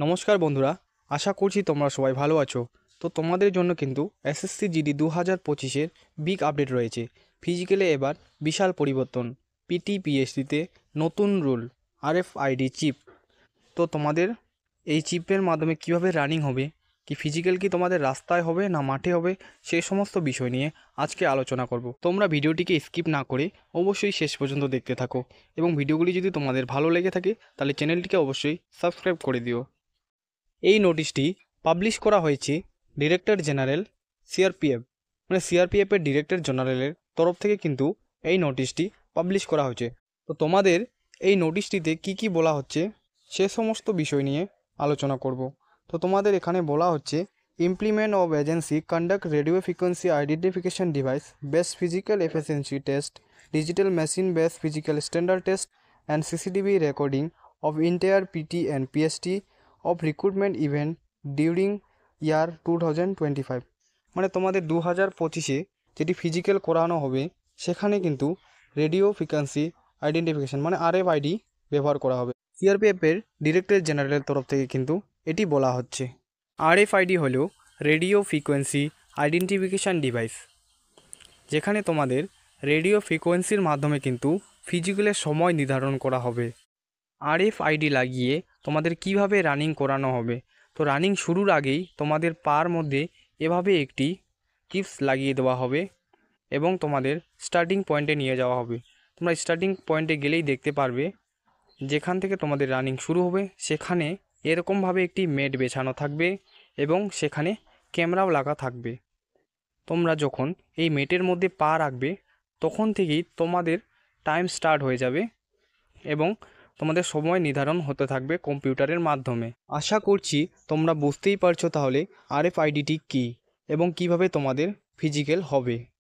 নমস্কার বন্ধুরা, আশা করছি তোমরা সবাই ভালো আছো। তো তোমাদের জন্য কিন্তু এসএসসি জিডি 2025-এর বিগ আপডেট রয়েছে। ফিজিক্যালে এবার বিশাল পরিবর্তন, পিটিপিএসসিতে নতুন রুল, আরএফআইডি চিপ। তো তোমাদের এই চিপের মাধ্যমে কিভাবে রানিং হবে, কি ফিজিক্যাল কি তোমাদের রাস্তায় হবে না মাঠে হবে, সেই সমস্ত বিষয় নিয়ে আজকে আলোচনা করব। তোমরা ভিডিওটিকে স্কিপ না করে অবশ্যই শেষ পর্যন্ত দেখতে থাকো এবং ভিডিওগুলি যদি তোমাদের ভালো লেগে থাকে তাহলে চ্যানেলটিকে অবশ্যই সাবস্ক্রাইব করে দিও। এই নোটিশটি পাবলিশ করা হয়েছে ডিরেক্টর জেনারেল সিআরপিএফ, মানে সিআরপিএফের ডিরেক্টর জেনারেলের তরফ থেকে কিন্তু এই নোটিশটি পাবলিশ করা হয়েছে। তো তোমাদের এই নোটিশটিতে কি বলা হচ্ছে সে সমস্ত বিষয় নিয়ে আলোচনা করব। তো তোমাদের এখানে বলা হচ্ছে implement of agency conduct radio frequency identification device based physical efficiency test, digital machine based physical standard test and CCTV recording of entire PT and PST of recruitment event during year 2025। মানে তোমাদের 2025-এ যেটি physical করানো হবে সেখানে কিন্তু radio frequency identification মানে RFID ব্যবহার করা হবে। সিআরপিএফের ডিরেক্টর জেনারেলের তরফ থেকে কিন্তু এটি বলা হচ্ছে। আরএফআইডি হলো রেডিও ফ্রিকোয়েন্সি আইডেন্টিফিকেশান ডিভাইস, যেখানে তোমাদের রেডিও ফ্রিকোয়েন্সির মাধ্যমে কিন্তু ফিজিক্যালের সময় নির্ধারণ করা হবে। আরএফআইডি লাগিয়ে তোমাদের কিভাবে রানিং করানো হবে, তো রানিং শুরুর আগেই তোমাদের পার মধ্যে এভাবে একটি চিপস লাগিয়ে দেওয়া হবে এবং তোমাদের স্টার্টিং পয়েন্টে নিয়ে যাওয়া হবে। তোমরা স্টার্টিং পয়েন্টে গেলেই দেখতে পারবে যেখান থেকে তোমাদের রানিং শুরু হবে সেখানে এরকমভাবে একটি ম্যাট বেছানো থাকবে এবং সেখানে ক্যামেরাও লাগা থাকবে। তোমরা যখন এই ম্যাটের মধ্যে পা রাখবে তখন থেকেই তোমাদের টাইম স্টার্ট হয়ে যাবে এবং তোমাদের সময় নির্ধারণ হতে থাকবে কম্পিউটারের মাধ্যমে। আশা করছি তোমরা বুঝতেই পারছো তাহলে আরএফআইডিটি কী এবং কিভাবে তোমাদের ফিজিক্যাল হবে।